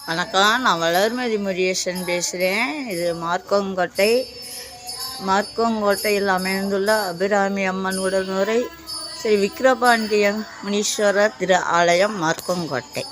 வணக்கம். நான் வளர்மதி முருகேசன் பேசுகிறேன். இது மார்க்கோங்கோட்டையில் அமைந்துள்ள அபிராமி அம்மன் உடனுரை ஸ்ரீ விக்கிரபாண்டியன் முனீஸ்வரர் திரு ஆலயம் மார்க்கோங்கோட்டை.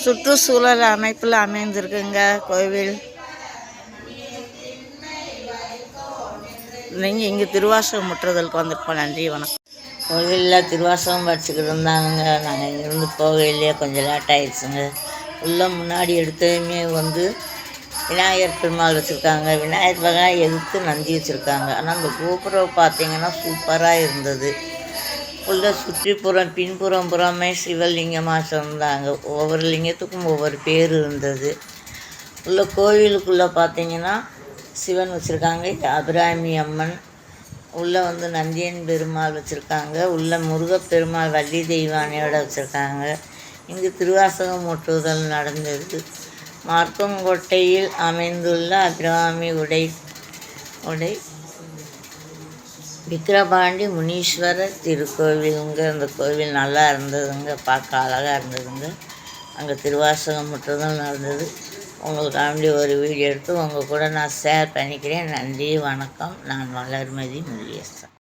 சுற்றுச்சூழல் அமைப்பில் அமைந்திருக்குங்க கோவில். நீங்கள் இங்கே திருவாசகம் முற்றுதலுக்கு வந்திருப்போம். நன்றி, வணக்கம். கோவிலில் திருவாசகம் படிச்சுக்கிட்டு இருந்தாங்க. நாங்கள் இங்கேருந்து போகையிலேயே கொஞ்சம் லேட் ஆகிடுச்சுங்க. உள்ள முன்னாடி எடுத்ததுமே விநாயகர் பெருமாள் வச்சுருக்காங்க. விநாயகர் வகை எதிர்த்து நந்தி வச்சுருக்காங்க. ஆனால் அந்த கோபுரம் பார்த்திங்கன்னா சூப்பராக இருந்தது. உள்ள சுற்றிப்புறம் பின்புறம் புறமே சிவலிங்கமாக இருந்தாங்க. ஒவ்வொரு லிங்கத்துக்கும் ஒவ்வொரு பேர் இருந்தது. உள்ள கோவிலுக்குள்ளே பார்த்திங்கன்னா சிவன் வச்சுருக்காங்க, அபிராமி அம்மன். உள்ளே நந்தியன் பெருமாள் வச்சுருக்காங்க. உள்ள முருகப்பெருமாள் வள்ளி தெய்வானையோட வச்சுருக்காங்க. இங்கு திருவாசகம் முற்றுதல் நடந்தது. மார்க்கோங்கோட்டையில் அமைந்துள்ள அபிராமி உடை விக்கிரபாண்டி முனீஸ்வரர் திருக்கோவிலுங்க. அந்த கோவில் நல்லா இருந்ததுங்க, பார்க்க அழகாக இருந்ததுங்க. அங்கே திருவாசகம் முற்றுதல் நடந்தது. உங்களுக்காண்டி ஒரு வீடியோ எடுத்து உங்கள் கூட நான் ஷேர் பண்ணிக்கிறேன். நன்றி, வணக்கம். நான் வளர்மதி முருகேசன்.